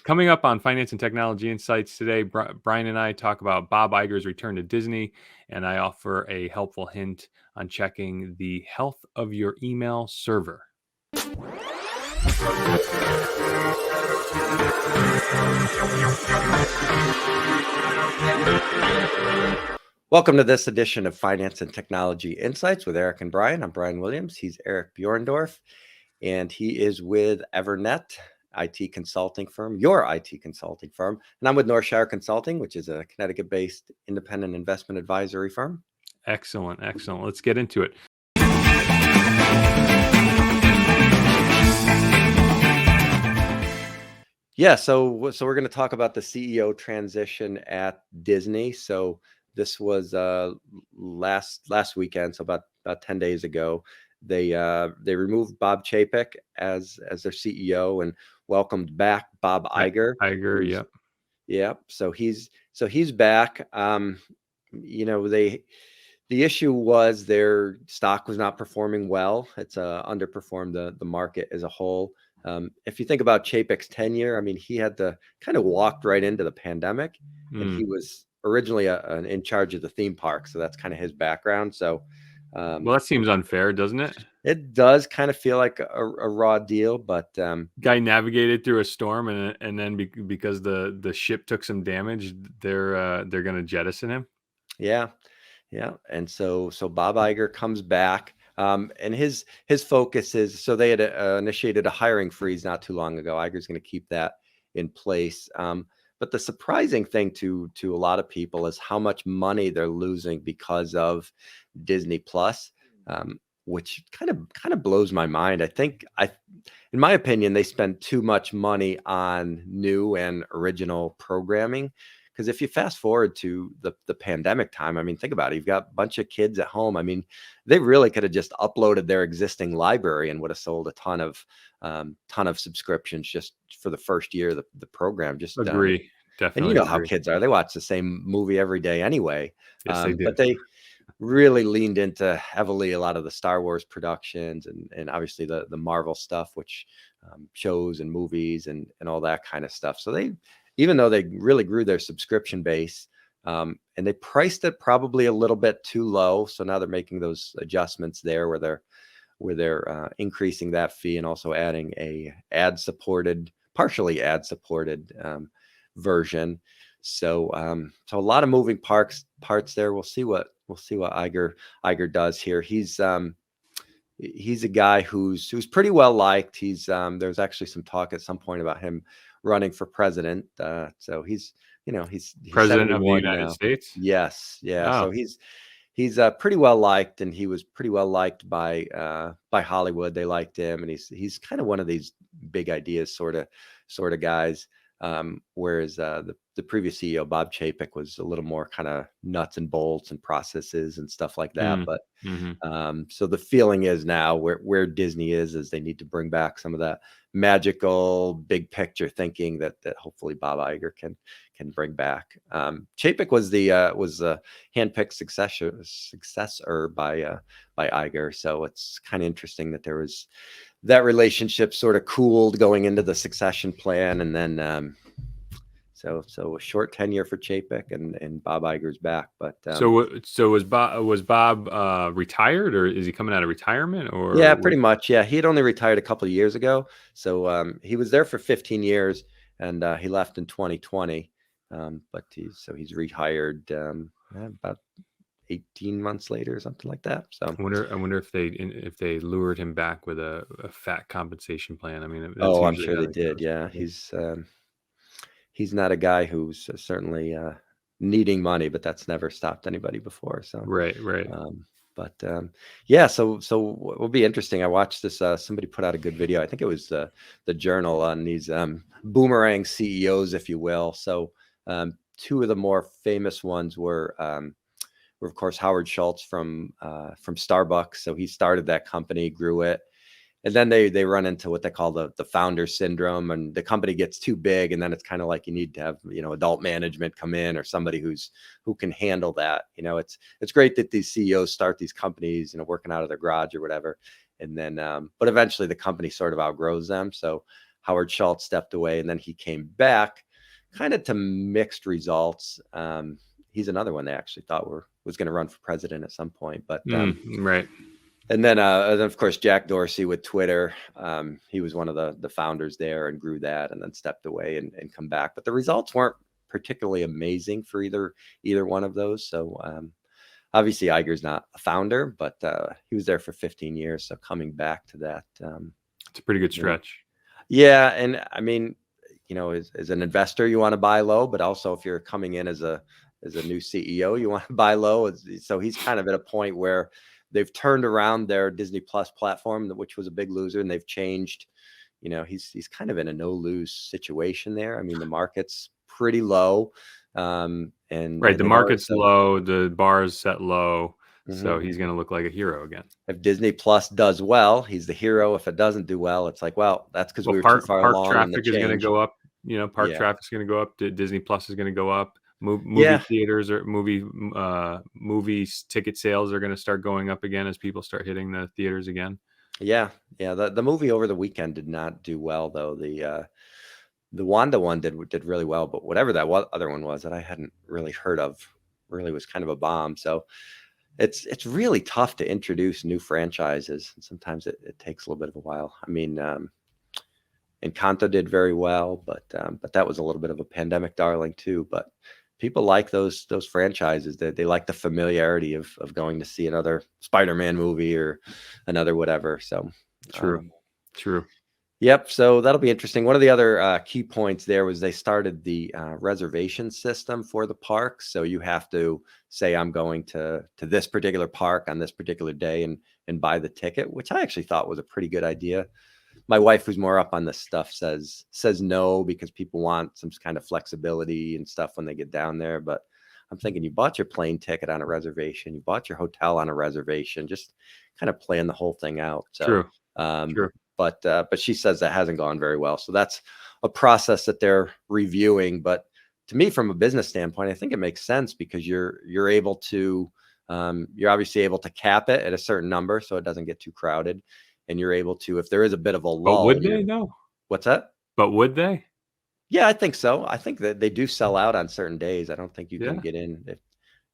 Coming up on Finance and Technology Insights today, Brian and I talk about Bob Iger's return to Disney, and I offer a helpful hint on checking the health of your email server. Welcome to this edition of Finance and Technology Insights with Eric and Brian. I'm Brian Williams. He's Eric Buhrendorf, and he is with EVERNET, IT consulting firm, your IT consulting firm. And I'm with Northshire Consulting, which is a Connecticut-based independent investment advisory firm. Excellent. Let's get into it. Yeah, so we're going to talk about the CEO transition at Disney. So this was last weekend, so about 10 days ago. They removed Bob Chapek as their CEO and welcomed back Bob Iger. Iger, yep. So he's back. The issue was their stock was not performing well. It's underperformed the market as a whole. If you think about Chapek's tenure, I mean, he had to kind of walked right into the pandemic, and he was originally in charge of the theme park. So that's kind of his background. So, well, that seems unfair, doesn't it? It does kind of feel like a raw deal, but guy navigated through a storm, and then because the ship took some damage, they're going to jettison him. Yeah. And so Bob Iger comes back. And his focus is, so they had initiated a hiring freeze not too long ago. Iger's going to keep that in place. But the surprising thing to a lot of people is how much money they're losing because of Disney Plus, which kind of blows my mind. I think in my opinion, they spend too much money on new and original programming. Because if you fast forward to the pandemic time, I mean, think about it. You've got a bunch of kids at home. I mean, they really could have just uploaded their existing library and would have sold a ton of subscriptions just for the first year of the program. Just agree, definitely. And you know how kids are; they watch the same movie every day anyway. Yes, they do. But they really leaned into heavily a lot of the Star Wars productions and obviously the Marvel stuff, which shows and movies and all that kind of stuff. So even though they really grew their subscription base, and they priced it probably a little bit too low. So now they're making those adjustments there where they're increasing that fee and also adding a partially ad supported version. So a lot of moving parts there. We'll see what Iger does here. He's a guy who's pretty well liked. There's actually some talk at some point about him running for president. So he's president of the United States. Yes. Yeah. Oh. So he's pretty well liked, and he was pretty well liked by Hollywood. They liked him, and he's kind of one of these big ideas sort of guys. Whereas the previous CEO, Bob Chapek, was a little more kind of nuts and bolts and processes and stuff like that. But so the feeling is now where Disney is they need to bring back some of that magical big picture thinking that hopefully Bob Iger can bring back. Chapek was the handpicked successor by Iger. So it's kind of interesting that there was that relationship sort of cooled going into the succession plan, and then so a short tenure for Chapek and Bob Iger's back. But so was Bob retired, or is he coming out of retirement? Or yeah, pretty much. Yeah, he had only retired a couple of years ago, so he was there for 15 years, and he left in 2020. But he's retired about 18 months later or something like that. So I wonder if they lured him back with a fat compensation plan. I mean, I'm sure they did. Yeah, he's not a guy who's certainly needing money, but that's never stopped anybody before. So right. Yeah, so it will be interesting. I watched this. Somebody put out a good video. I think it was the Journal on these boomerang CEOs, if you will. So two of the more famous ones were of course Howard Schultz from Starbucks. So he started that company, grew it, and then they run into what they call the founder syndrome, and the company gets too big, and then it's kind of like you need to have adult management come in, or somebody who can handle that. It's great that these CEOs start these companies, working out of their garage or whatever, and then but eventually the company sort of outgrows them. So Howard Schultz stepped away, and then he came back, kind of to mixed results. He's another one they actually thought was going to run for president at some point, but right. And then of course, Jack Dorsey with Twitter. He was one of the founders there and grew that, and then stepped away and come back. But the results weren't particularly amazing for either one of those. So obviously, Iger's not a founder, but he was there for 15 years. So coming back to that, it's a pretty good stretch. Yeah, and I mean, as an investor, you want to buy low, but also if you're coming in as a new CEO, you want to buy low. So he's kind of at a point where they've turned around their Disney Plus platform, which was a big loser, and they've changed. He's kind of in a no lose situation there. I mean, the market's pretty low, and the market's low, the bar is set low, so he's going to look like a hero again. If Disney Plus does well, he's the hero. If it doesn't do well, it's like, well, that's because we were too far along. Park traffic is going to go up. Park traffic's going to go up. Disney Plus is going to go up. Movie theaters or movies ticket sales are going to start going up again as people start hitting the theaters again. Yeah. The movie over the weekend did not do well though. The Wanda one did really well, but whatever that other one was that I hadn't really heard of, really was kind of a bomb. So it's really tough to introduce new franchises, and sometimes it takes a little bit of a while. I mean, Encanto did very well, but that was a little bit of a pandemic darling too. But people like those franchises. They like the familiarity of going to see another Spider-Man movie or another whatever. So true. Yep. So that'll be interesting. One of the other key points there was they started the reservation system for the park. So you have to say, I'm going to this particular park on this particular day and buy the ticket, which I actually thought was a pretty good idea. My wife, who's more up on this stuff, says no, because people want some kind of flexibility and stuff when they get down there. But I'm thinking, you bought your plane ticket on a reservation, you bought your hotel on a reservation, just kind of plan the whole thing out. So, True. But she says that hasn't gone very well. So that's a process that they're reviewing. But to me, from a business standpoint, I think it makes sense because you're able to you're obviously able to cap it at a certain number so it doesn't get too crowded. And you're able to, if there is a bit of a lull. But would they though? What's that? But would they? Yeah, I think so. I think that they do sell out on certain days. I don't think you can get in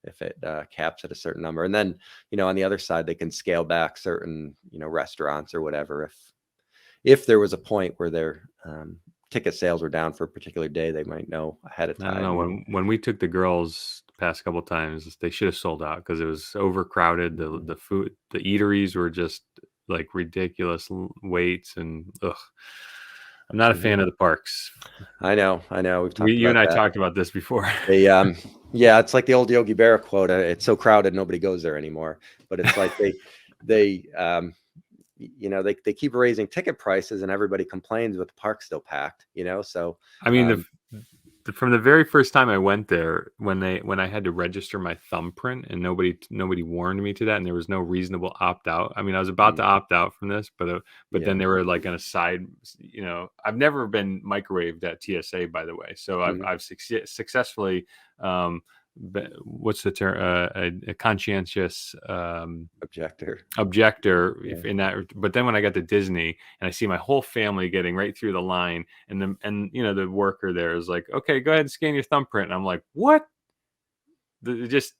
if it caps at a certain number. And then, on the other side, they can scale back certain, restaurants or whatever. If there was a point where their ticket sales were down for a particular day, they might know ahead of time. I don't know. When we took the girls the past couple of times, they should have sold out because it was overcrowded. The food, the eateries were just like ridiculous waits, and I'm not a fan of the parks. I know. We've talked you and I talked about this before. Yeah, it's like the old Yogi Berra quote. It's so crowded, nobody goes there anymore. But it's like they keep raising ticket prices and everybody complains, but the park's still packed, So I mean, from the very first time I went there, when I had to register my thumbprint and nobody warned me to that, and there was no reasonable opt out. I mean, I was about to opt out from this, but then they were like on a side. I've never been microwaved at TSA, by the way, so I've successfully. What's the term? A conscientious objector in that. But then when I got to Disney and I see my whole family getting right through the line, and the worker there is like, okay, go ahead and scan your thumbprint, and I'm like, what? It just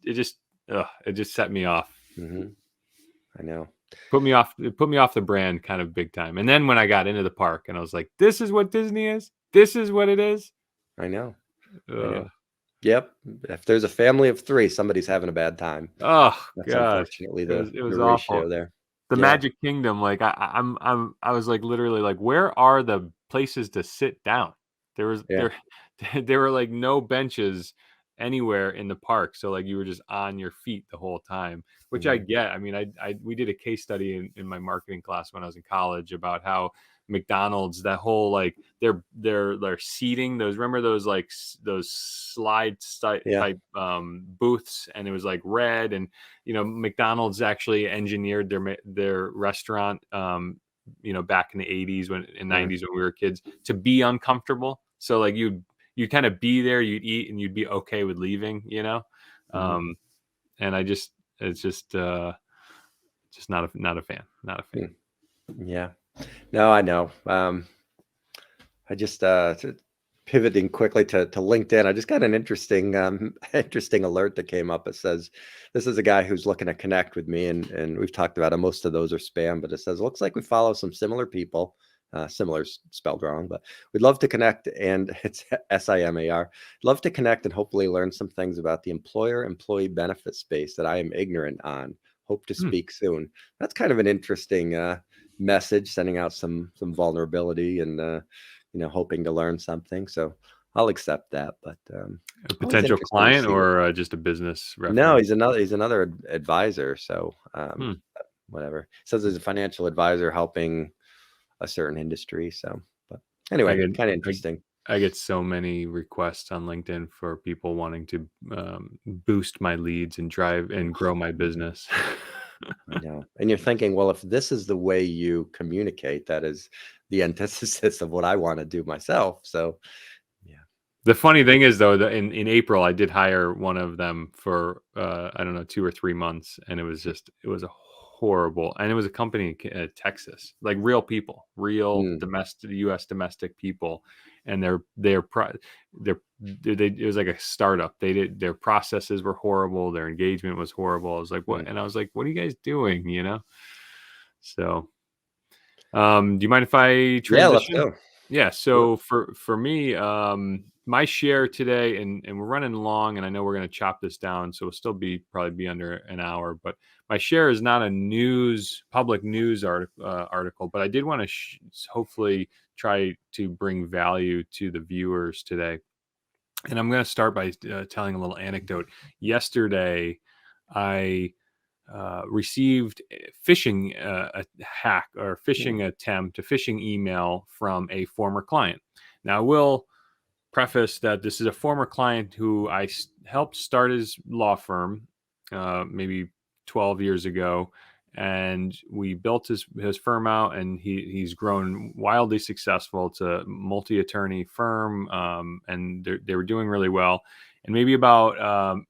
set me off. I know. It put me off the brand kind of big time. And then when I got into the park and I was like, this is what Disney is. This is what it is. I know. Yep. If there's a family of 3, somebody's having a bad time. Oh, that's gosh. Unfortunately it was the awful ratio there. The Magic Kingdom, like I was like literally like, where are the places to sit down? There were like no benches anywhere in the park, so like you were just on your feet the whole time, which I get. I mean, we did a case study in my marketing class when I was in college about how McDonald's, that whole like their seating, remember those slide type booths, and it was like red, and McDonald's actually engineered their restaurant back in the 80s and 90s when we were kids to be uncomfortable, so like you'd kind of be there, you'd eat, and you'd be okay with leaving, and it's just not a fan. Yeah. No, I know. I just pivoting quickly to LinkedIn. I just got an interesting interesting alert that came up. It says this is a guy who's looking to connect with me, and we've talked about it. Most of those are spam, but it says looks like we follow some similar people. Similar spelled wrong, but we'd love to connect, and it's SIMAR. Love to connect and hopefully learn some things about the employer-employee benefit space that I am ignorant on. Hope to speak soon. That's kind of an interesting message, sending out some vulnerability and hoping to learn something. So I'll accept that. But A always potential interesting to client see what. or just a business No, reference? he's another advisor. So Hmm. whatever. It says he's a financial advisor helping a certain industry. So, but I anyway, get kind of I, interesting. I get so many requests on LinkedIn for people wanting to boost my leads and drive and grow my business. I know. And you're thinking, well, if this is the way you communicate, that is the antithesis of what I want to do myself. So, yeah. The funny thing is, though, that in April, I did hire one of them for, I don't know, 2 or 3 months, and it was a horrible, and it was a company in Texas, like real people, real Mm, domestic US domestic people, and it was like a startup. Their processes were horrible, their engagement was horrible. I was like, "What?" mm. And I was like, "What are you guys doing?" You know? So, do you mind if I Yeah, let's transition? go. Yeah. Sure. So for me, my share today, and we're running long, and I know we're going to chop this down, so we'll still probably be under an hour. But my share is not a public news article, but I did want to hopefully try to bring value to the viewers today. And I'm going to start by telling a little anecdote. Yesterday, I received a phishing a hack or Mm, phishing attempt, a phishing email from a former client. Now, I will preface that this is a former client who helped start his law firm maybe 12 years ago. And we built his firm out, and he's grown wildly successful. It's a multi-attorney firm, and they were doing really well. And maybe about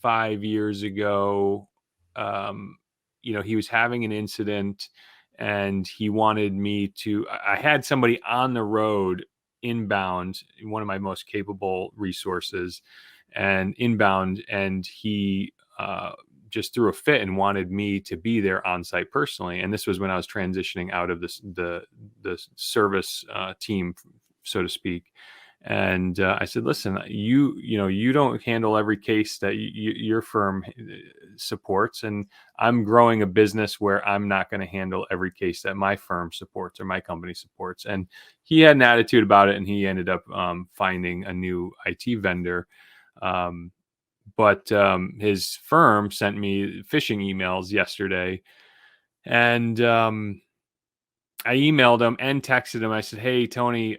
5 years ago, um, he was having an incident, and he wanted me to. I had somebody on the road inbound, one of my most capable resources, and inbound, and he just threw a fit and wanted me to be there on site personally. And this was when I was transitioning out of the service team, so to speak. And I said, listen, you don't handle every case that your firm supports, and I'm growing a business where I'm not going to handle every case that my firm supports or my company supports. And he had an attitude about it, and he ended up finding a new IT vendor. Um, but his firm sent me phishing emails yesterday, and I emailed him and texted him. I said, "Hey, Tony,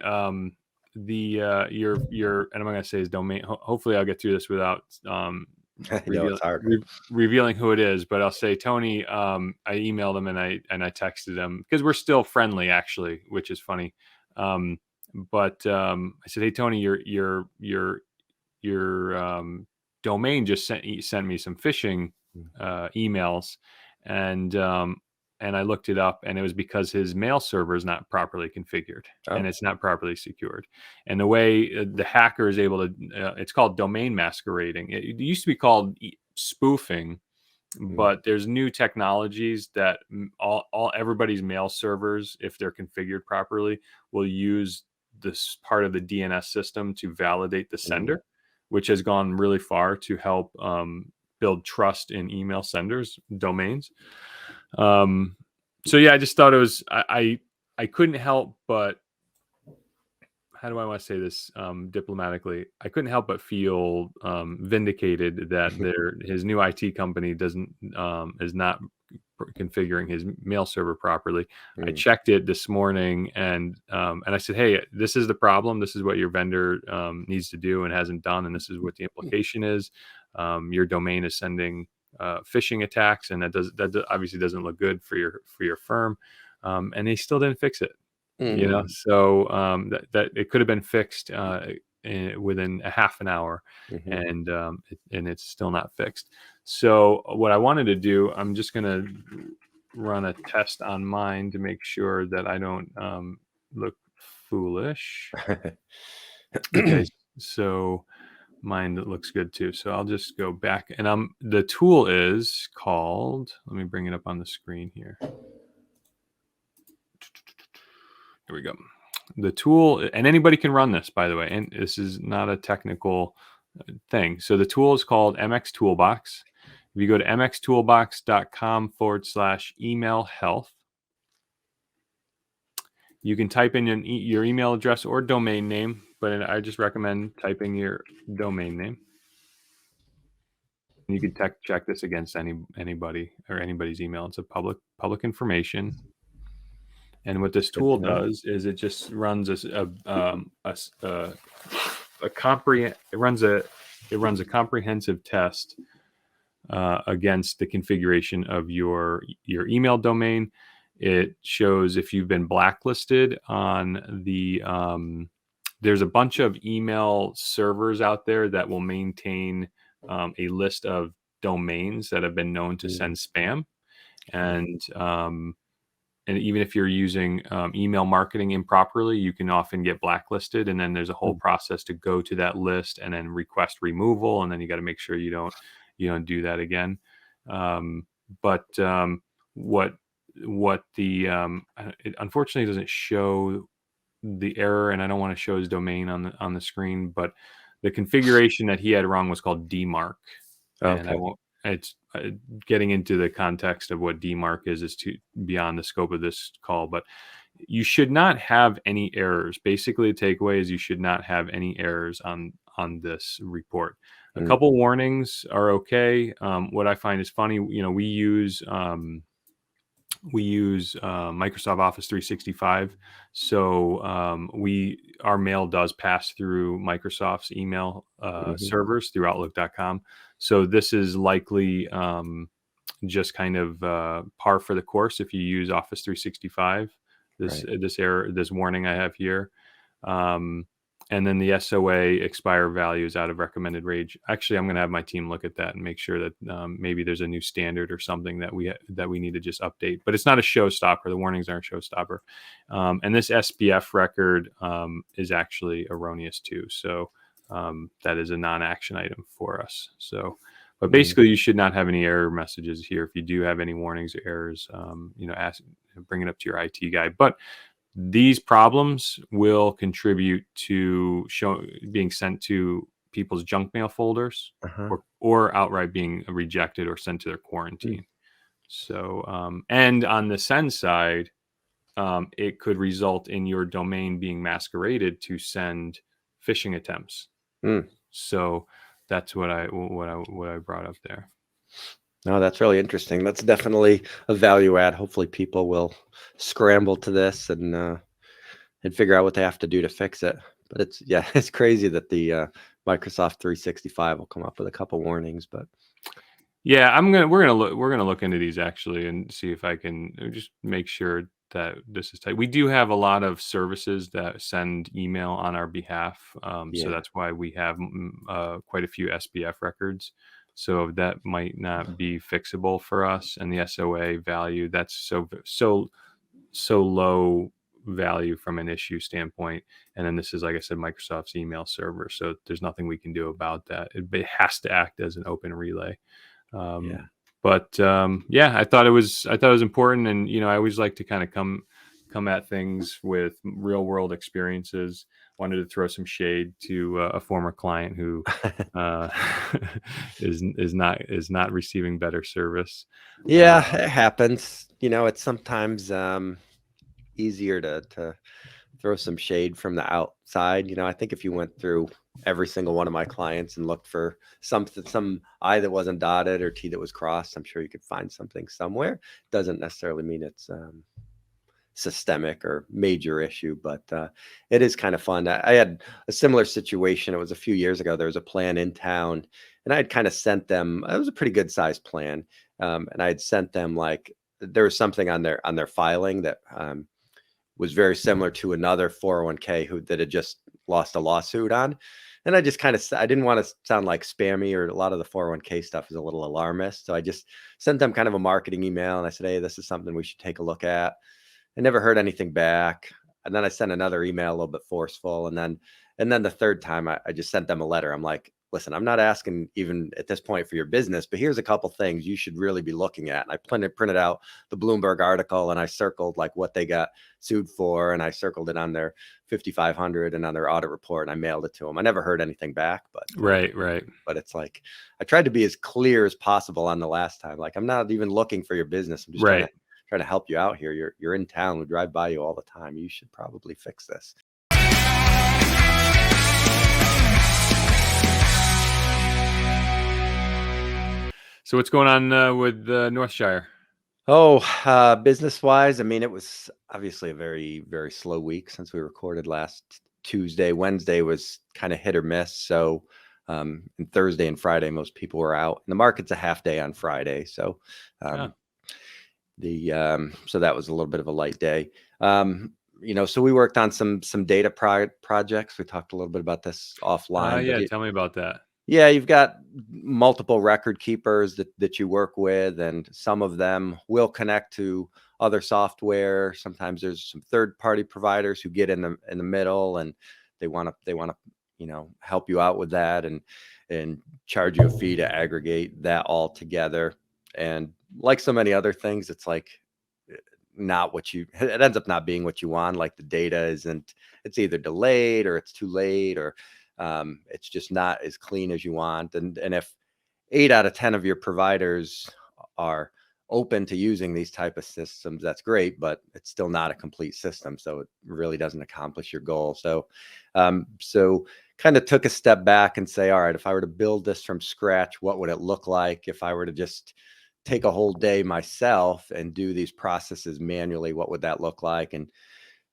the your and I'm not going to say his domain. Hopefully, I'll get through this without I know revealing it's hard. revealing who it is. But I'll say, Tony. I emailed him, and I texted him because we're still friendly, actually, which is funny. But I said, "Hey, Tony, your domain just sent me some phishing Mm. emails, and I looked it up, and it was because his mail server is not properly configured, and Oh. it's not properly secured. And the way the hacker is able to, it's called domain masquerading. It used to be called spoofing, Mm, but there's new technologies that all everybody's mail servers, if they're configured properly, will use this part of the DNS system to validate the mm, sender, which has gone really far to help build trust in email senders domains. um, so yeah, I just thought it was I couldn't help but, how do I want to say this diplomatically? I couldn't help but feel vindicated that his new IT company doesn't is not configuring his mail server properly. I mm, checked it this morning, and I said, "Hey, this is the problem. This is what your vendor needs to do and hasn't done, and this is what the implication is. Your domain is sending phishing attacks, and obviously doesn't look good for your firm." And they still didn't fix it. mm, So that it could have been fixed within a half an hour, mhm, and it's still not fixed. So what I wanted to do, I'm just going to run a test on mine to make sure that I don't look foolish. Okay, so mine looks good too. So I'll just go back, and the tool is called. Let me bring it up on the screen here. Here we go. The tool, and anybody can run this, by the way, and this is not a technical thing. So the tool is called MX Toolbox. If you go to mxtoolbox.com/email health, you can type in your email address or domain name, but I just recommend typing your domain name. You can check this against anybody or anybody's email. It's a public information. And what this tool does is it just runs a comprehensive test against the configuration of your email domain. It shows if you've been blacklisted on the there's a bunch of email servers out there that will maintain a list of domains that have been known to send spam, and even if you're using email marketing improperly, you can often get blacklisted. And then there's a whole process to go to that list and then request removal. And then you got to make sure you don't do that again. But what it unfortunately doesn't show the error, and I don't want to show his domain on the screen. But the configuration that he had wrong was called DMARC, and I won't. It's getting into the context of what DMARC is too beyond the scope of this call, but you should not have any errors. Basically, the takeaway is you should not have any errors on this report. A couple warnings are okay. What I find is funny, we use Microsoft Office 365, so our mail does pass through Microsoft's email servers through Outlook.com. So this is likely just kind of par for the course if you use Office 365. This error, this warning I have here, and then the SOA expire value is out of recommended range. Actually, I'm going to have my team look at that and make sure that maybe there's a new standard or something that we need to just update. But it's not a showstopper. The warnings aren't a showstopper. And this SPF record is actually erroneous too. So that is a non-action item for us. So, but basically, you should not have any error messages here. If you do have any warnings or errors, bring it up to your IT guy. But these problems will contribute to being sent to people's junk mail folders, or outright being rejected or sent to their quarantine. So, and on the send side, it could result in your domain being masqueraded to send phishing attempts. So that's what I brought up there. No, that's really interesting. That's definitely a value add. Hopefully people will scramble to this and figure out what they have to do to fix it. But it's crazy that the Microsoft 365 will come up with a couple warnings. But yeah, we're gonna look into these actually and see if I can just make sure that this is tight. We do have a lot of services that send email on our behalf, so that's why we have quite a few SPF records. So that might not be fixable for us, and the SOA value, that's so low value from an issue standpoint. And then this is, like I said, Microsoft's email server, so there's nothing we can do about that. It has to act as an open relay. But I thought it was important, and I always like to kind of come at things with real world experiences. Wanted to throw some shade to a former client who is not receiving better service. Yeah, it happens. It's sometimes easier to throw some shade from the outside. I think if you went through every single one of my clients and looked for some I that wasn't dotted or T that was crossed, I'm sure you could find something somewhere. Doesn't necessarily mean it's systemic or major issue, but it is kind of fun. I had a similar situation. It was a few years ago. There was a plan in town, and I had kind of sent them. It was a pretty good sized plan, and I had sent them there was something on their filing that was very similar to another 401k that had just lost a lawsuit on. And I just I didn't want to sound like spammy, or a lot of the 401k stuff is a little alarmist. So I just sent them kind of a marketing email, and I said, hey, this is something we should take a look at. I never heard anything back. I sent another email a little bit forceful. And then the third time I just sent them a letter. I'm like, listen, I'm not asking even at this point for your business, but here's a couple things you should really be looking at. And I printed out the Bloomberg article, and I circled like what they got sued for. And I circled it on their 5,500 and on their audit report, and I mailed it to them. I never heard anything back, but right. But it's like, I tried to be as clear as possible on the last time. Like, I'm not even looking for your business. I'm just trying to help you out here. You're in town. We drive by you all the time. You should probably fix this. So what's going on with Northshire? Oh, business-wise, I mean, it was obviously a very, very slow week since we recorded last Tuesday. Wednesday was kind of hit or miss. So, and Thursday and Friday, most people were out. And the market's a half day on Friday. So, so that was a little bit of a light day. So we worked on some data projects. We talked a little bit about this offline. Yeah, tell me about that. Yeah, you've got multiple record keepers that you work with, and some of them will connect to other software. Sometimes there's some third-party providers who get in the middle, and they want to help you out with that and charge you a fee to aggregate that all together. And like so many other things, it's like it ends up not being what you want. Like the data it's either delayed or it's too late, or it's just not as clean as you want. And if 8 out of 10 of your providers are open to using these type of systems, that's great, but it's still not a complete system. So it really doesn't accomplish your goal. So kind of took a step back and say, all right, if I were to build this from scratch, what would it look like? If I were to just take a whole day myself and do these processes manually, what would that look like? And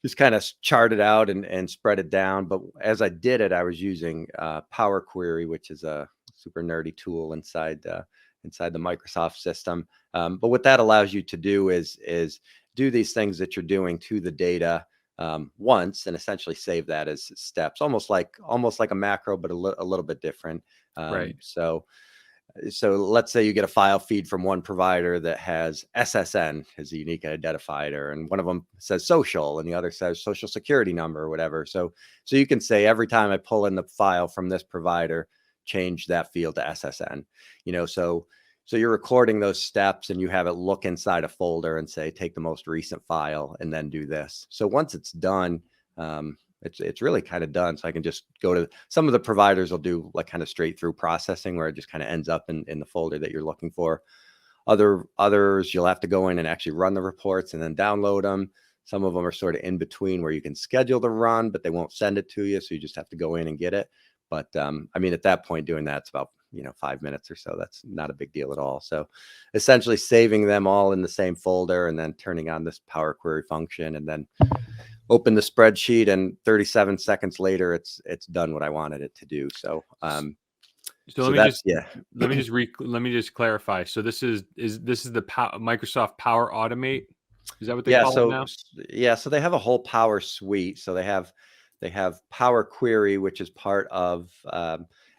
just kind of chart it out and spread it down. But as I did it, I was using Power Query, which is a super nerdy tool inside the Microsoft system. But what that allows you to do is do these things that you're doing to the data once, and essentially save that as steps, almost like a macro, but a little bit different. Right. So let's say you get a file feed from one provider that has SSN as a unique identifier, and one of them says social and the other says social security number or whatever. So you can say, every time I pull in the file from this provider, change that field to SSN. So you're recording those steps, and you have it look inside a folder and say, take the most recent file and then do this. So once it's done, it's really kind of done. So I can just go to some of the providers will do like kind of straight through processing, where it just kind of ends up in the folder that you're looking for. Others, you'll have to go in and actually run the reports and then download them. Some of them are sort of in between, where you can schedule the run, but they won't send it to you. So you just have to go in and get it. But I mean, at that point, doing that's about 5 minutes or so. That's not a big deal at all. So essentially saving them all in the same folder, and then turning on this Power Query function, and then open the spreadsheet, and 37 seconds later, it's done what I wanted it to do. So, let me just clarify. So this is the Microsoft Power Automate. Is that what they call it now? Yeah. So they have a whole Power suite. So they have Power Query, which is part of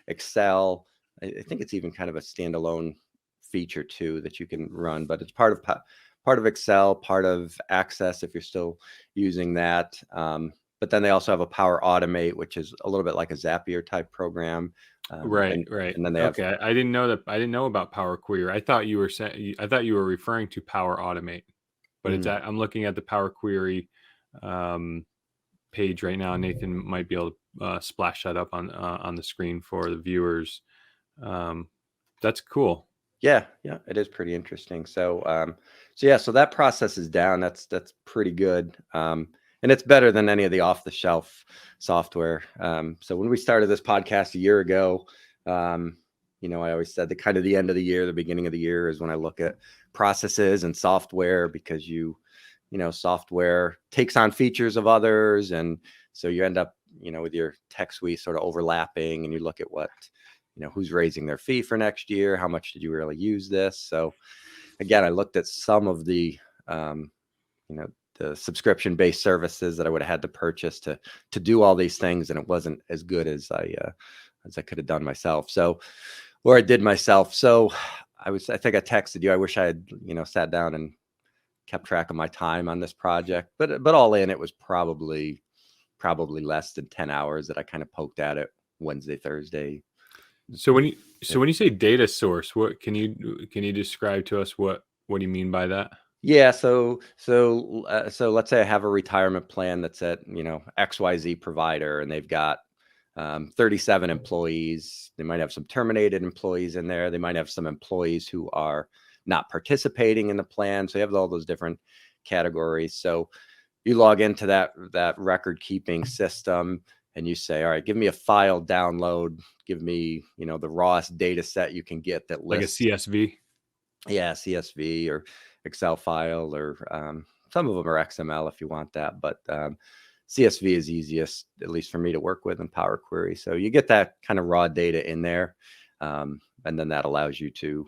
Excel. I think it's even kind of a standalone feature too that you can run, but it's part of Excel, part of Access if you're still using that. But then they also have a Power Automate, which is a little bit like a Zapier type program. Right. And then they have. Okay, I didn't know that. I didn't know about Power Query. I thought you were referring to Power Automate, but I'm looking at the Power Query page right now. Nathan might be able to splash that up on the screen for the viewers. That's cool. Yeah, it is pretty interesting. So that process is down. That's pretty good. And it's better than any of the off-the-shelf software. So when we started this podcast a year ago, I always said that kind of the end of the year, the beginning of the year is when I look at processes and software, because software takes on features of others. And so you end up, with your tech suite sort of overlapping, and you look at what, who's raising their fee for next year? How much did you really use this? So again, I looked at some of the, the subscription-based services that I would have had to purchase to do all these things, and it wasn't as good as I could have done myself. Or I did myself. So I think I texted you. I wish I had, sat down and kept track of my time on this project, but all in, it was probably less than 10 hours that I kind of poked at it Wednesday, Thursday. So when you say data source, what can you describe to us what do you mean by that? Yeah, so let's say I have a retirement plan that's at, XYZ provider, and they've got 37 employees. They might have some terminated employees in there. They might have some employees who are not participating in the plan. So you have all those different categories. So you log into that record keeping system, and you say, all right, give me a file download. Give me, the rawest data set you can get that Like a lists. CSV? Yeah, CSV or Excel file, or some of them are XML if you want that. But CSV is easiest, at least for me, to work with in Power Query. So you get that kind of raw data in there. And then that allows you to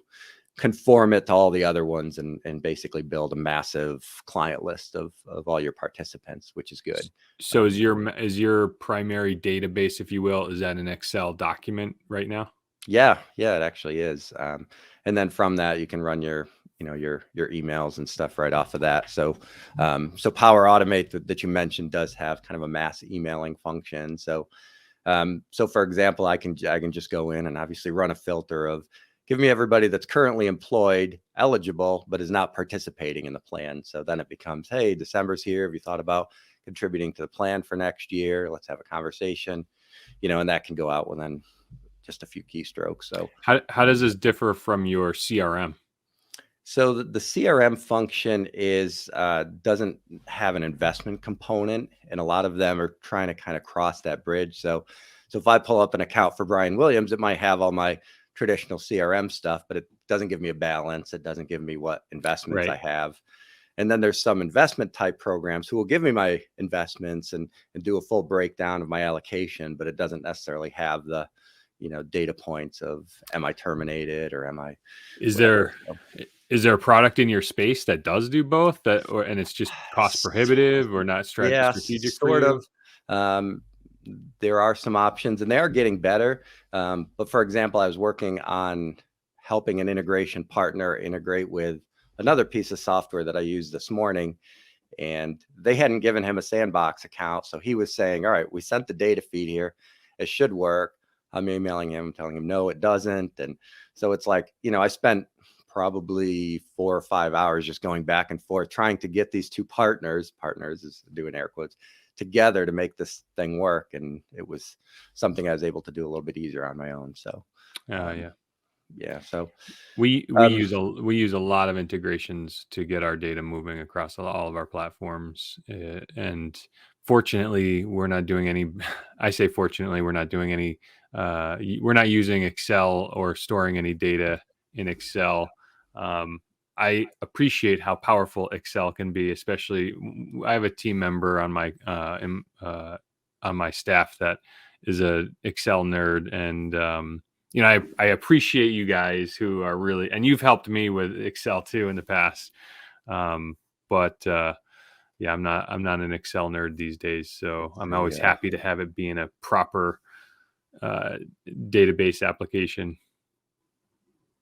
conform it to all the other ones and basically build a massive client list of all your participants, which is good. So is your primary database, if you will, is that an Excel document right now? Yeah, it actually is. And then from that, you can run your emails and stuff right off of that. So Power Automate that you mentioned does have kind of a mass emailing function. So for example, I can just go in and obviously run a filter of, give me everybody that's currently employed, eligible, but is not participating in the plan. So then it becomes, hey, December's here. Have you thought about contributing to the plan for next year? Let's have a conversation, and that can go out within just a few keystrokes. So how does this differ from your CRM? So the CRM function doesn't have an investment component, and a lot of them are trying to kind of cross that bridge. So if I pull up an account for Brian Williams, it might have all my traditional CRM stuff, but it doesn't give me a balance. It doesn't give me what investments I have. And then there's some investment type programs who will give me my investments and do a full breakdown of my allocation, but it doesn't necessarily have the data points of, am I terminated or am I? Is there a product in your space that does do both, and it's just cost prohibitive or not strategic for you? Sort of. There are some options, and they are getting better. But for example, I was working on helping an integration partner integrate with another piece of software that I used this morning, and they hadn't given him a sandbox account. So he was saying, all right, we sent the data feed here. It should work. I'm emailing him, telling him, no, it doesn't. And so it's like, I spent probably 4 or 5 hours just going back and forth, trying to get these two partners is doing air quotes, together to make this thing work. And it was something I was able to do a little bit easier on my own. So, yeah. So we use a lot of integrations to get our data moving across all of our platforms. And fortunately, we're not doing any, I say fortunately, we're not doing any, we're not using Excel or storing any data in Excel. I appreciate how powerful Excel can be, especially I have a team member on my staff that is a Excel nerd, and I appreciate you guys who are really, and you've helped me with Excel too in the past. But yeah, I'm not an Excel nerd these days, so I'm always happy to have it be in a proper database application.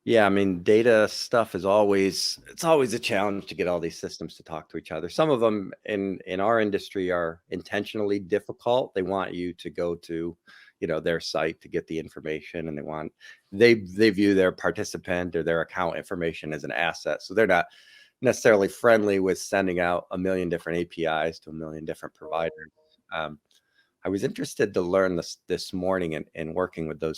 Yeah, I mean, data stuff is always a challenge to get all these systems to talk to each other. Some of them in our industry are intentionally difficult. They want you to go to, their site to get the information, and they view their participant or their account information as an asset. So they're not necessarily friendly with sending out a million different APIs to a million different providers. I was interested to learn this morning and working with the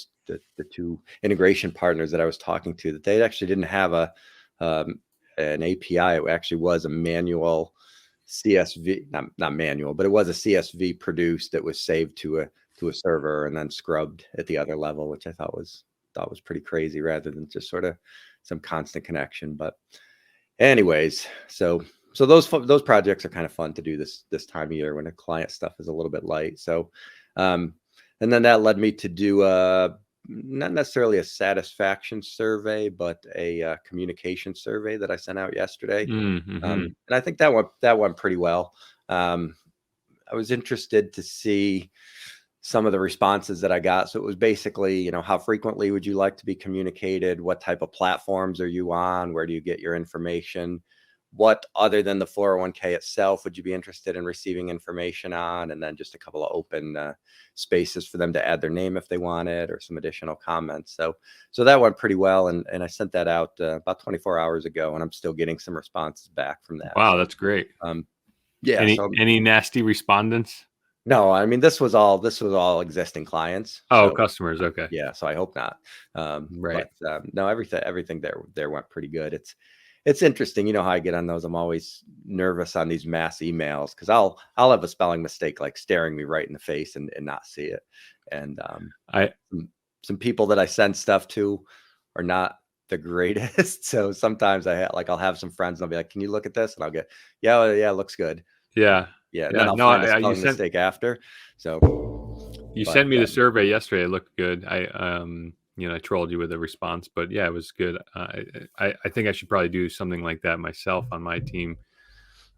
two integration partners that I was talking to, that they actually didn't have an API. It actually was a manual CSV, not manual, but it was a CSV produced that was saved to a server and then scrubbed at the other level, which I thought was pretty crazy, rather than just sort of some constant connection. But anyways, so those projects are kind of fun to do this time of year when the client stuff is a little bit light. So, and then that led me to do not necessarily a satisfaction survey, but a communication survey that I sent out yesterday. Mm-hmm. And I think that went pretty well. I was interested to see some of the responses that I got. So it was basically, how frequently would you like to be communicated? What type of platforms are you on? Where do you get your information? what other than the 401k itself would you be interested in receiving information on, and then just a couple of open spaces for them to add their name if they wanted, or some additional comments. So that went pretty well, and I sent that out about 24 hours ago, and I'm still getting some responses back from that. Wow, So that's great. yeah. Any nasty respondents? No, I mean, this was all existing clients. Oh, So customers. Okay. yeah, so I hope not. Right. But no, everything there went pretty good. It's interesting, how I get on those. I'm always nervous on these mass emails because I'll have a spelling mistake like staring me right in the face and not see it. And some people that I send stuff to are not the greatest. So sometimes I'll have some friends and I'll be like, "Can you look at this?" And I'll get, "Yeah, yeah, it looks good." Yeah. Yeah, and Yeah. then I'll No, find a spelling mistake after. So, you but sent me the survey yesterday. It looked good. I trolled you with a response, but yeah, it was good. I think I should probably do something like that myself on my team.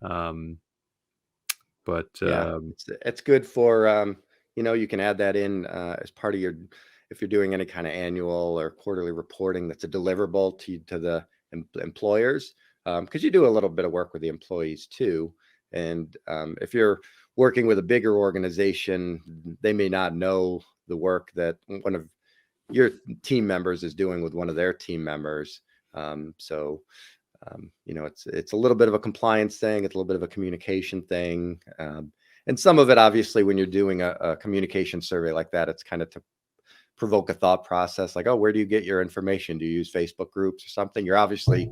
But yeah, it's good for you can add that in as part of your, if you're doing any kind of annual or quarterly reporting, that's a deliverable to the employers, because you do a little bit of work with the employees too. And if you're working with a bigger organization, they may not know the work that one of your team members is doing with one of their team members. It's a little bit of a compliance thing. It's a little bit of a communication thing. And some of it, obviously, when you're doing a communication survey like that, it's kind of to provoke a thought process like, oh, where do you get your information? Do you use Facebook groups or something? You're obviously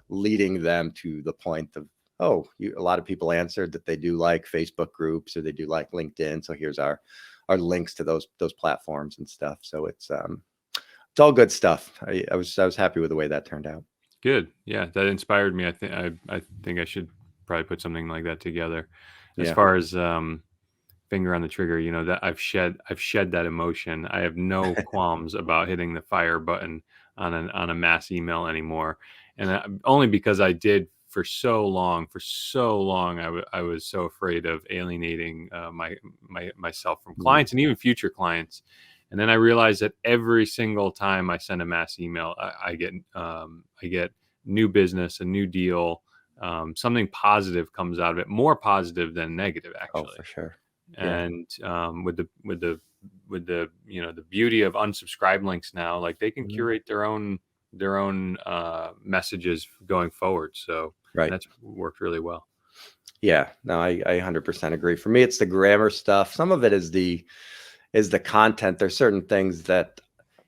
leading them to the point of, oh, a lot of people answered that they do like Facebook groups or they do like LinkedIn. So here's our links to those platforms and stuff. So it's all good stuff. I was happy with the way that turned out. good. Yeah, that inspired me. I think I should probably put something like that together. As far as finger on the trigger, that I've shed that emotion. I have no qualms about hitting the fire button on a mass email anymore, and only because I did for so long. I was so afraid of alienating myself from clients and even future clients. And then I realized that every single time I send a mass email, I get new business, a new deal, something positive comes out of it, more positive than negative, actually. Oh, for sure. Yeah. And with the the beauty of unsubscribe links now, like they can curate their own messages going forward. So that's worked really well. Yeah, no, I 100% agree. For me, it's the grammar stuff. Some of it is the content. There's certain things that,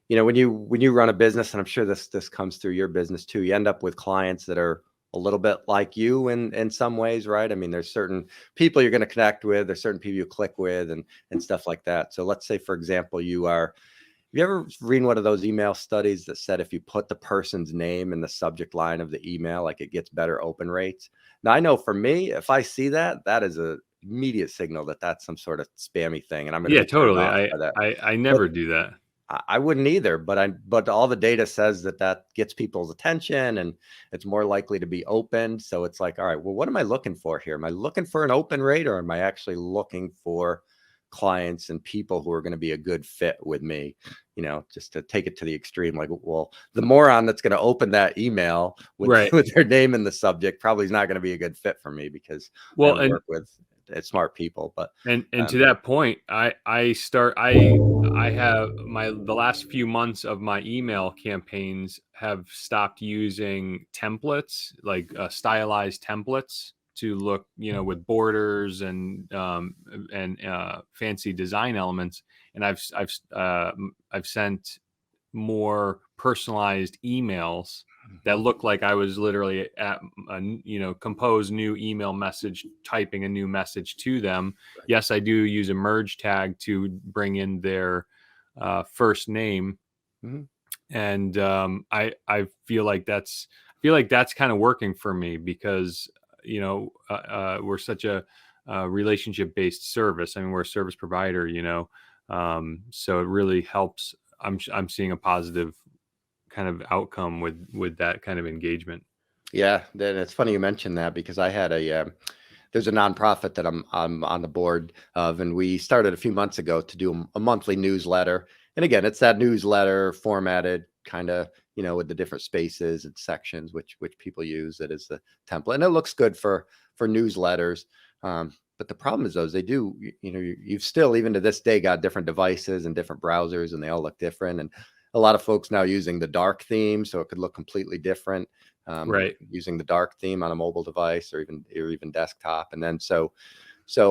when you run a business, and I'm sure this comes through your business too, you end up with clients that are a little bit like you in some ways, right? I mean, there's certain people you're going to connect with, there's certain people you click with and stuff like that. So let's say, for example, have you ever read one of those email studies that said if you put the person's name in the subject line of the email, like it gets better open rates? Now, I know for me, if I see that is a immediate signal that that's some sort of spammy thing, and I'm going to be turned Totally. off by that. I never do that. I wouldn't either, but all the data says that gets people's attention and it's more likely to be opened. So it's like, all right, well, what am I looking for here? Am I looking for an open rate, or am I actually looking for clients and people who are going to be a good fit with me? Just to take it to the extreme, like, well, the moron that's going to open that email with their name in the subject probably is not going to be a good fit for me, because I don't work with smart people. But and to that point, I have the last few months of my email campaigns have stopped using templates, like stylized templates to look, with borders and fancy design elements. And I've sent more personalized emails that look like I was literally at compose new email message, typing a new message to them. Yes, I do use a merge tag to bring in their first name. And I feel like that's kind of working for me, because we're such a relationship based service. I mean, we're a service provider, so it really helps. I'm seeing a positive kind of outcome with that kind of engagement. Yeah, then it's funny you mentioned that, because I had there's a nonprofit that I'm on the board of, and we started a few months ago to do a monthly newsletter. And again, it's that newsletter formatted kind of, with the different spaces and sections, which people use it as the template. And it looks good for newsletters. But the problem is those, they do, you've still, even to this day, got different devices and different browsers, and they all look different. And a lot of folks now using the dark theme, so it could look completely different. Right. Using the dark theme on a mobile device or even desktop. And then so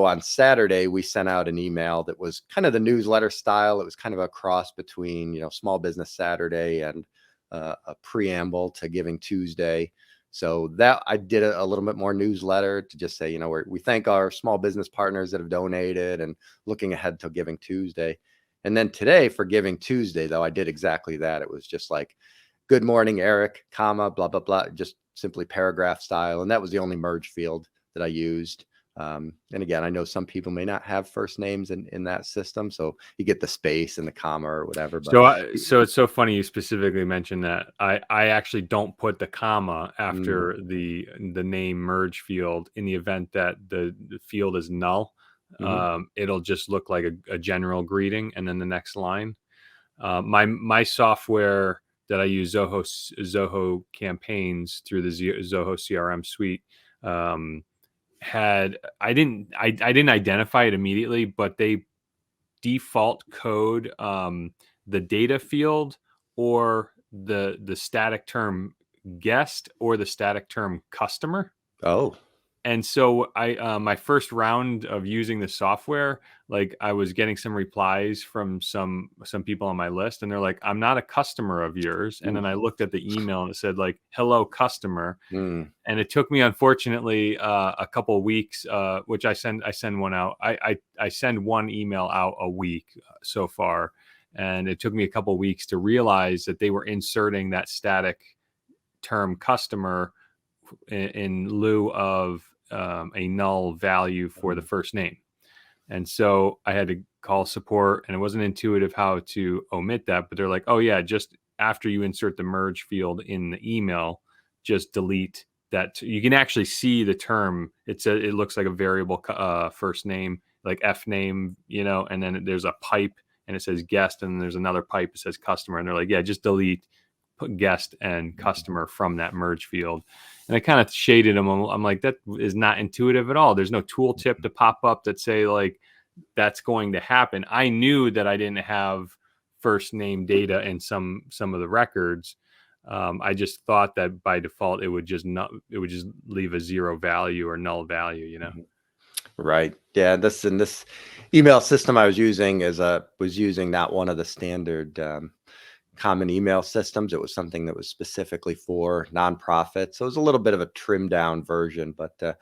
on Saturday, we sent out an email that was kind of the newsletter style. It was kind of a cross between, Small Business Saturday and a preamble to Giving Tuesday. So that I did a little bit more newsletter to just say, we thank our small business partners that have donated and looking ahead to Giving Tuesday. And then today for Giving Tuesday, though, I did exactly that. It was just like, good morning, Eric, comma, blah, blah, blah, just simply paragraph style. And that was the only merge field that I used. And again, I know some people may not have first names in that system, so you get the space and the comma or whatever. But so it's so funny you specifically mentioned that. I actually don't put the comma after the name merge field in the event that the field is null. It'll just look like a general greeting, and then the next line. My software that I use, Zoho Campaigns through the Zoho CRM suite, I didn't identify it immediately, but they default code the data field or the static term guest or the static term customer. Oh. And so I my first round of using the software, like I was getting some replies from some people on my list, and they're like, "I'm not a customer of yours." And then I looked at the email and it said like, "Hello, customer." And it took me, unfortunately, a couple of weeks, which I send one out. I send one email out a week so far, and it took me a couple of weeks to realize that they were inserting that static term customer in lieu of a null value for the first name. And so I had to call support, and it wasn't intuitive how to omit that, but they're like, oh yeah, just after you insert the merge field in the email, just delete that. You can actually see the term. It looks like a variable first name, like F name, and then there's a pipe and it says guest, and there's another pipe that says customer. And they're like, yeah, just delete, put guest and customer from that merge field. And I kind of shaded them. I'm like, that is not intuitive at all. There's no tooltip to pop up that say like that's going to happen. I knew that I didn't have first name data in some of the records. I just thought that by default it would just leave a zero value or null value, Right. Yeah. This email system I was using was using not one of the standard common email systems. It was something that was specifically for nonprofits. So it was a little bit of a trimmed down version, but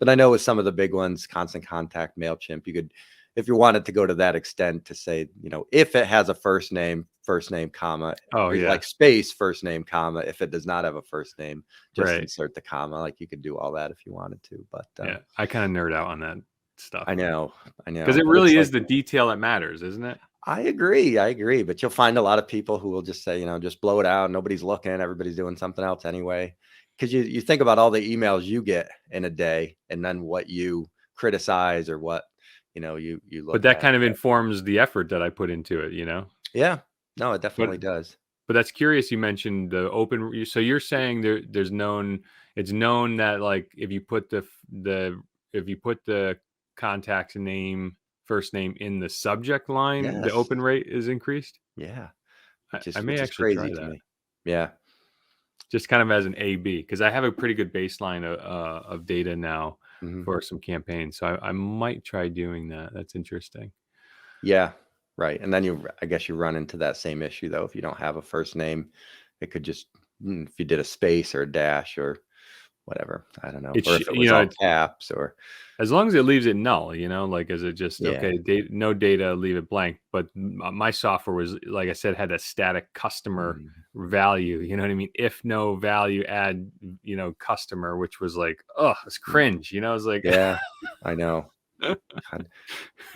I know with some of the big ones, Constant Contact, MailChimp, you could, if you wanted to go to that extent to say, if it has a first name, comma, like space, first name, comma, if it does not have a first name, just insert the comma. Like you could do all that if you wanted to, but yeah, I kind of nerd out on that stuff. I know. Because it really is the detail that matters, isn't it? I agree. But you'll find a lot of people who will just say, just blow it out. Nobody's looking. Everybody's doing something else anyway. Because you think about all the emails you get in a day, and then what you criticize or what, you look But that at. kind of informs the effort that I put into it, Yeah. No, it definitely does. But that's curious. You mentioned the open. So you're saying it's known that like if you put the contact's name, first name in the subject line, the open rate is increased. Yeah. I may actually try that. Yeah. Just kind of as an A/B, because I have a pretty good baseline of data now for some campaigns. So I might try doing that. That's interesting. Yeah. Right. And then I guess you run into that same issue though. If you don't have a first name, it could just, if you did a space or a dash or whatever, I don't know. Or if it was all caps, or as long as it leaves it null, like, is it just okay? No data, leave it blank. But my software was, like I said, had a static customer value. You know what I mean? If no value, add, customer, which was like, oh, it's cringe. It's like, yeah, I know. God.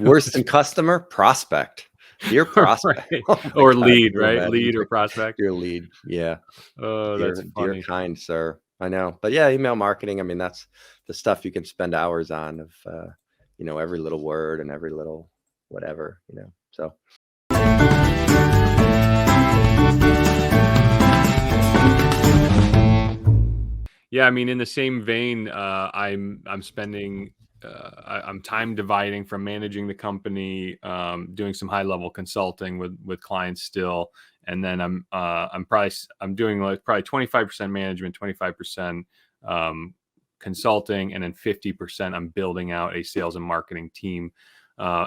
Worse than customer, prospect. Your prospect. Right. Or lead, right? Lead or prospect. Your lead. Yeah. Oh, that's funny. Dear kind sir. I know. But yeah, email marketing, I mean, that's the stuff you can spend hours on of, every little word and every little whatever, so. Yeah, I mean, in the same vein, I'm spending, I'm time dividing from managing the company, doing some high level consulting with clients still, and then I'm doing like probably 25% management, 25% um, consulting, and then 50% I'm building out a sales and marketing team. Uh,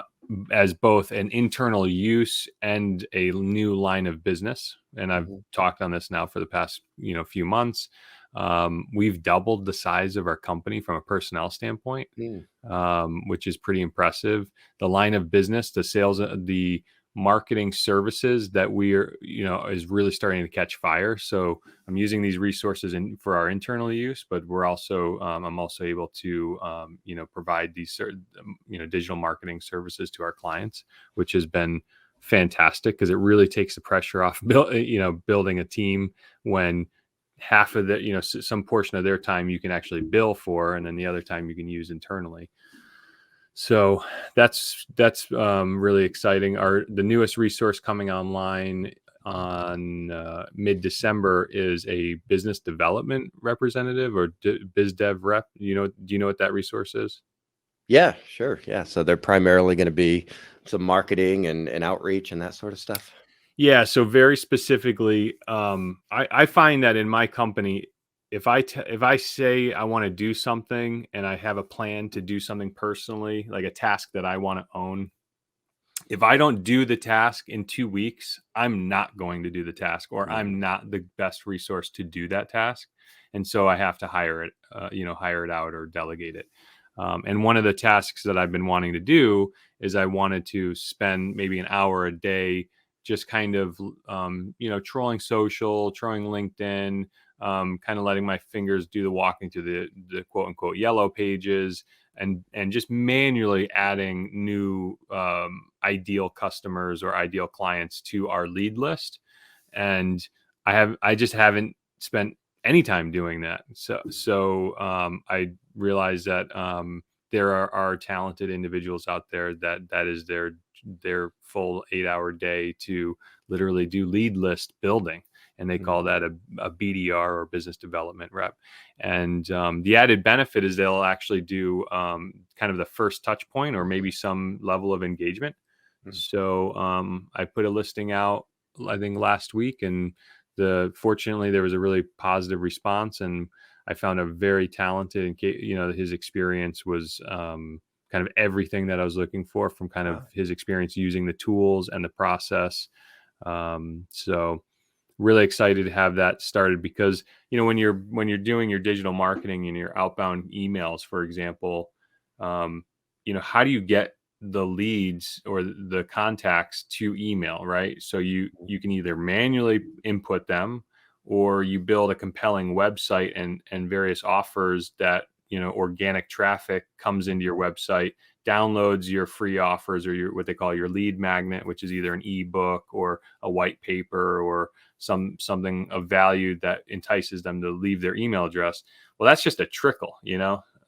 as both an internal use and a new line of business, and I've Mhm. talked on this now for the past few months. We've doubled the size of our company from a personnel standpoint, Mm. which is pretty impressive. The line of business, the sales, the marketing services that we are, is really starting to catch fire. So I'm using these resources for our internal use, but I'm also able to, provide these, digital marketing services to our clients, which has been fantastic because it really takes the pressure off, building a team when half of the some portion of their time you can actually bill for, and then the other time you can use internally. So that's really exciting. The newest resource coming online on mid-December is a business development representative, or biz dev rep. Do you know what that resource is? Yeah, sure. Yeah. So they're primarily going to be some marketing and outreach and that sort of stuff. Yeah, so very specifically, I find that in my company, if I say I want to do something and I have a plan to do something personally, like a task that I want to own, if I don't do the task in 2 weeks, I'm not going to do the task, or Mm. I'm not the best resource to do that task, and so I have to hire it out or delegate it. And one of the tasks that I've been wanting to do is I wanted to spend maybe an hour a day just kind of trolling social, trolling LinkedIn, kind of letting my fingers do the walking through the quote unquote yellow pages, and just manually adding new ideal customers or ideal clients to our lead list. And I just haven't spent any time doing that. So I realized that there are talented individuals out there that is their full 8-hour day to literally do lead list building, and they call Mhm. that a BDR, or business development rep. And the added benefit is they'll actually do kind of the first touch point, or maybe some level of engagement. Mm. So I put a listing out, I think last week, and fortunately there was a really positive response, and I found a very talented, and his experience was kind of everything that I was looking for, from kind of Wow. his experience using the tools and the process. So really excited to have that started, because when you're doing your digital marketing and your outbound emails, for example, um, how do you get the leads or the contacts to email, right? So you can either manually input them, or you build a compelling website and various offers that organic traffic comes into your website, downloads your free offers, or your what they call your lead magnet, which is either an ebook or a white paper, or something of value that entices them to leave their email address. Well, that's just a trickle.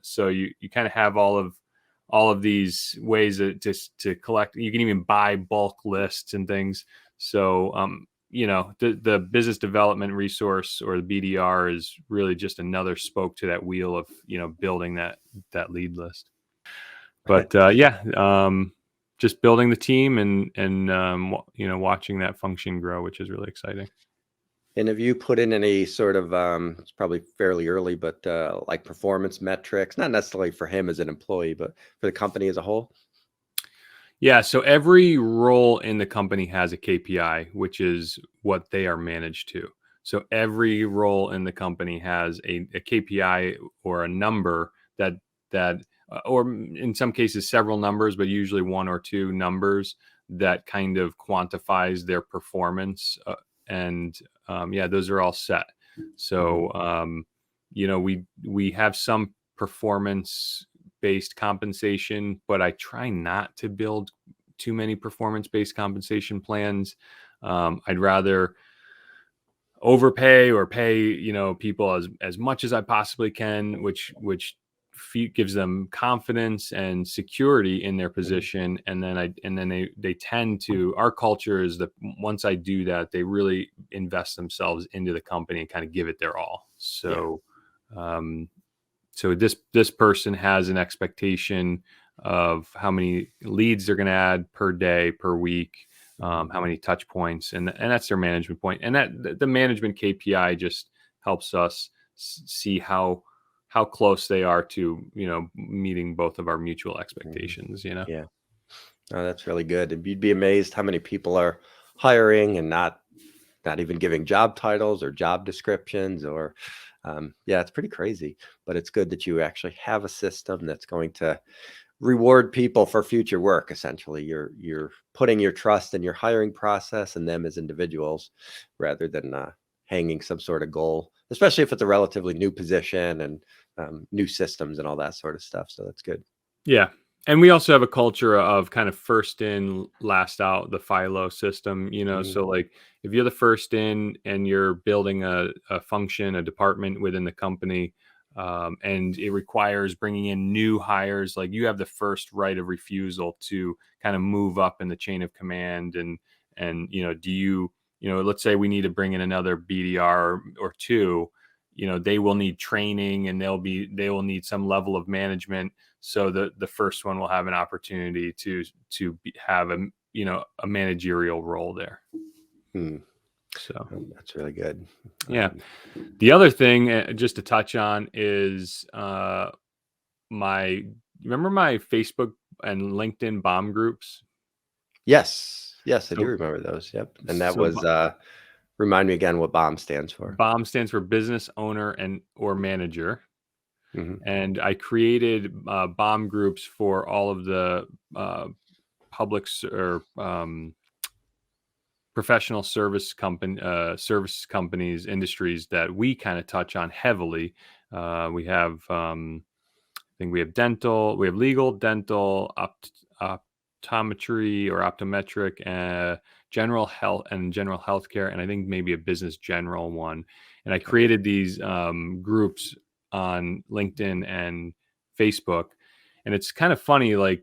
So you kind of have all of these ways to collect. You can even buy bulk lists and things. So the business development resource, or the BDR, is really just another spoke to that wheel of building that lead list. But yeah, just building the team, and watching that function grow, which is really exciting. And have you put in any sort of, it's probably fairly early, but like performance metrics, not necessarily for him as an employee, but for the company as a whole? Yeah, so every role in the company has a KPI, which is what they are managed to. So every role in the company has a KPI, or a number or in some cases several numbers, but usually one or two numbers that kind of quantifies their performance. And yeah, those are all set. Mhm. So we have some performance based compensation, but I try not to build too many performance based compensation plans. I'd rather overpay, or pay people as much as I possibly can, which gives them confidence and security in their Mhm. position. And then they tend to, our culture is that once I do that, they really invest themselves into the company and kind of give it their all. Yeah. So So this person has an expectation of how many leads they're going to add per day, per week, how many touch points, and that's their management point. And that the management KPI just helps us see how close they are to, meeting both of our mutual expectations. Yeah. Oh, that's really good. You'd be amazed how many people are hiring and not even giving job titles or job descriptions or yeah, it's pretty crazy. But it's good that you actually have a system that's going to reward people for future work. Essentially, you're putting your trust in your hiring process and them as individuals rather than hanging some sort of goal, especially if it's a relatively new position and new systems and all that sort of stuff. So that's good. Yeah. And we also have a culture of kind of first in, last out, the FILO system, So like if you're the first in and you're building a function, a department within the company, and it requires bringing in new hires, like you have the first right of refusal to kind of move up in the chain of command. And do you, let's say we need to bring in another BDR or two, they will need training and they will need some level of management. So the first one will have an opportunity to have a managerial role there. So that's really good. Yeah. The other thing, just to touch on, is remember my Facebook and LinkedIn bomb groups? Yes, I do remember those. Yep. And that was remind me again what BOMB stands for. BOMB stands for business owner or manager. And I created bomb groups for all of the public or professional service companies, industries that we kind of touch on heavily. We have, I think we have dental, we have legal, dental, optometry or optometric, general health and general healthcare, and I think maybe a business general one. And I created these groups on LinkedIn and Facebook, and it's kind of funny, like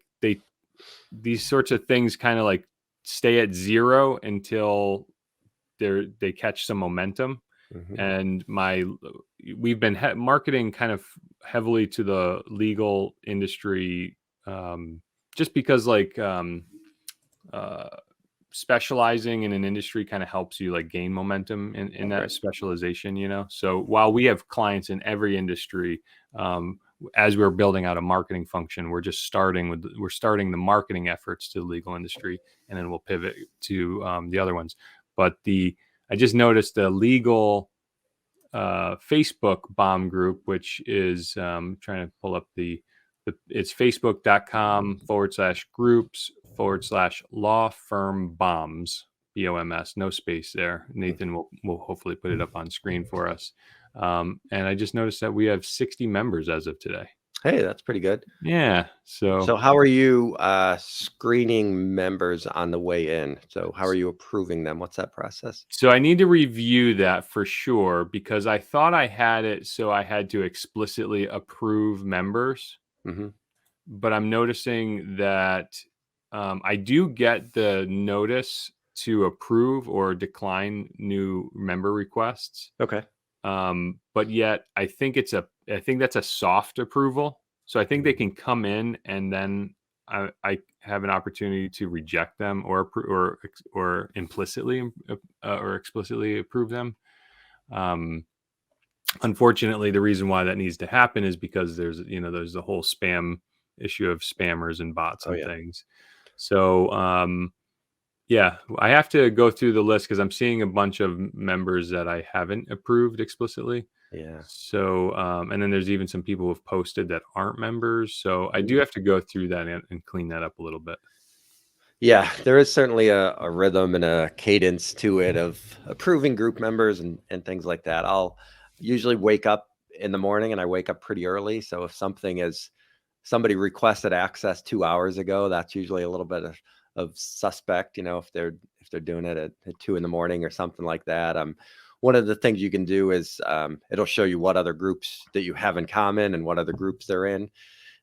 these sorts of things kind of like stay at zero until they catch some momentum. And we've been marketing kind of heavily to the legal industry, just because like specializing in an industry kind of helps you like gain momentum in that specialization, So while we have clients in every industry, as we're building out a marketing function, we're starting the marketing efforts to the legal industry, and then we'll pivot to the other ones. But I just noticed the legal Facebook bomb group, which is trying to pull up it's facebook.com/groups/law firm bombs, BOMS, no space there. Nathan will hopefully put it up on screen for us. And I just noticed that we have 60 members as of today. Hey, that's pretty good. Yeah. So how are you screening members on the way in? So how are you approving them? What's that process? So I need to review that for sure, because I thought I had it so I had to explicitly approve members. But I'm noticing that I do get the notice to approve or decline new member requests. Okay. But yet I think that's a soft approval. So I think they can come in and then I have an opportunity to reject them or implicitly or explicitly approve them. Unfortunately, the reason why that needs to happen is because there's the whole spam issue of spammers and bots and things. So yeah, I have to go through the list because I'm seeing a bunch of members that I haven't approved explicitly. Yeah. So and then there's even some people who've posted that aren't members. So I do have to go through that and clean that up a little bit. Yeah, there is certainly a rhythm and a cadence to it of approving group members and things like that. I'll usually wake up in the morning, and I wake up pretty early. So if somebody requested access 2 hours ago, that's usually a little bit of suspect, if they're doing it at 2 a.m. or something like that. One of the things you can do is it'll show you what other groups that you have in common and what other groups they're in.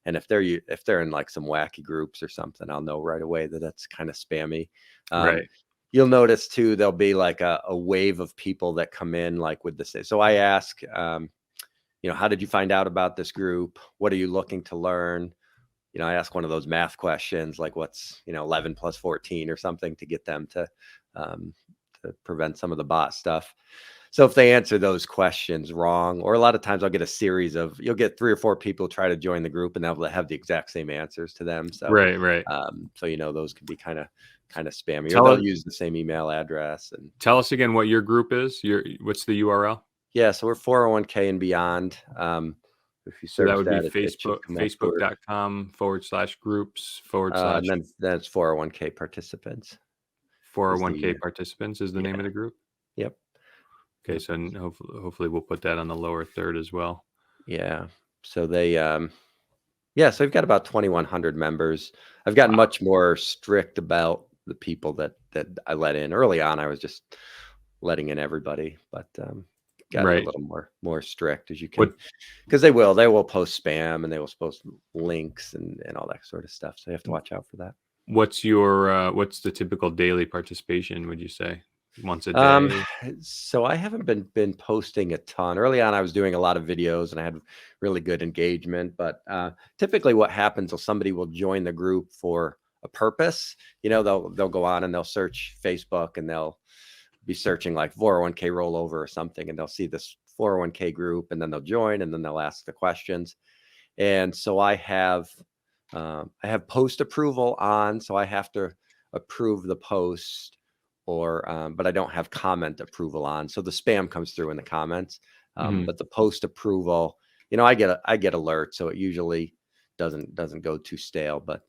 And if they're in like some wacky groups or something, I'll know right away that that's kind of spammy. Right. You'll notice too, there'll be like a wave of people that come in like with this. So I ask, how did you find out about this group? What are you looking to learn? I ask one of those math questions, like what's 11 plus 14 or something, to get them to prevent some of the bot stuff. So if they answer those questions wrong, or a lot of times I'll get a series of, you'll get 3 or 4 people try to join the group and they'll have the exact same answers to them. So, Right. so those can be kind of spammy, or Tell us, they'll use the same email address. And tell us again what your group is. What's the URL? yeah, so we're 401k and beyond. If you So that search would be that, it should come up. facebook.com/groups/ And then it's 401k participants. 401k participants is the name of the group. Yep. Okay, so hopefully we'll put that on the lower third as well. Yeah. So they, so we've got about 2,100 members. I've gotten much more strict about the people that I let in. Early on, I was just letting in everybody, but got a little more strict, as you can, because they will post spam, and they will post links and all that sort of stuff. So you have to watch out for that. What's the typical daily participation, would you say? Once a day? So I haven't been posting a ton. Early on, I was doing a lot of videos and I had really good engagement, but typically what happens is somebody will join the group for a purpose. They'll go on and they'll search Facebook, and they'll be searching like 401k rollover or something, and they'll see this 401k group, and then they'll join, and then they'll ask the questions. And so I have post approval on, so I have to approve the post, but I don't have comment approval on. So the spam comes through in the comments, but the post approval, I get alerts, so it usually doesn't go too stale. But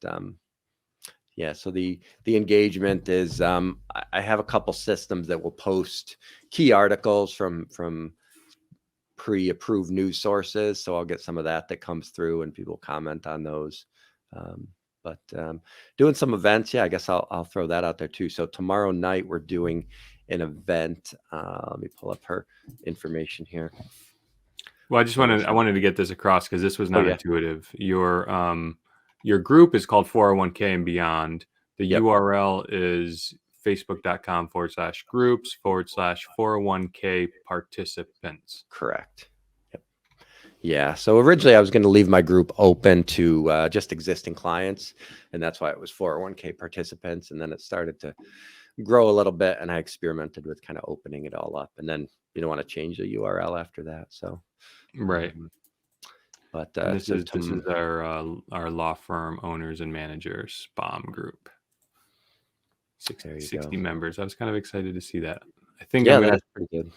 yeah, so the engagement is, I have a couple systems that will post key articles from pre-approved news sources. So I'll get some of that comes through, and people comment on those. But doing some events, yeah, I guess I'll throw that out there too. So tomorrow night we're doing an event. Let me pull up her information here. Well, I wanted to get this across, because this was not intuitive. Your group is called 401k and beyond. The URL is facebook.com/groups/401k participants. Correct. Yep. Yeah. So originally I was going to leave my group open to just existing clients, and that's why it was 401k participants. And then it started to grow a little bit, and I experimented with kind of opening it all up. And then you don't want to change the URL after that. So right. But this is our law firm owners and managers BOM group. 60 members. I was kind of excited to see that. I think that's pretty good.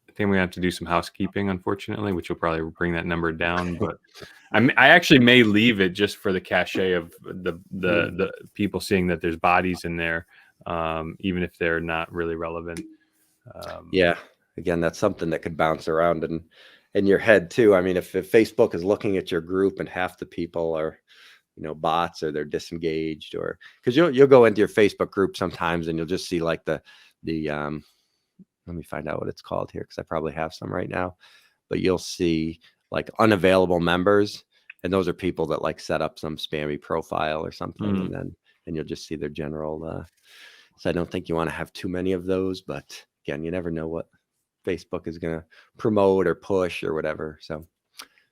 I think we have to do some housekeeping, unfortunately, which will probably bring that number down. But I actually may leave it just for the cachet of the people seeing that there's bodies in there, even if they're not really relevant. Yeah. Again, that's something that could bounce around in your head too. I mean, if Facebook is looking at your group and half the people are, bots, or they're disengaged, or because you'll go into your Facebook group sometimes and you'll just see like the let me find out what it's called here, because I probably have some right now, but you'll see like unavailable members, and those are people that like set up some spammy profile or something, and you'll just see their general. So I don't think you want to have too many of those, but again, you never know what Facebook is going to promote or push or whatever. So,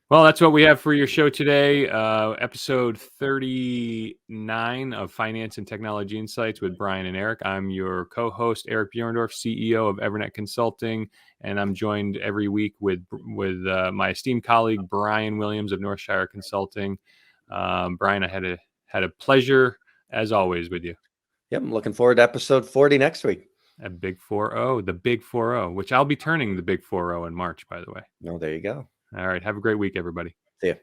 well, that's what we have for your show today. Episode 39 of Finance and Technology Insights with Brian and Eric. I'm your co-host, Eric Buhrendorf, CEO of EVERNET Consulting, and I'm joined every week with my esteemed colleague, Brian Williams of Northshire Consulting. Brian, I had a pleasure, as always, with you. Yep, I'm looking forward to episode 40 next week. A big 40, the big 40, which I'll be turning the big 40 in March, by the way. No, there you go. All right. Have a great week, everybody. See ya.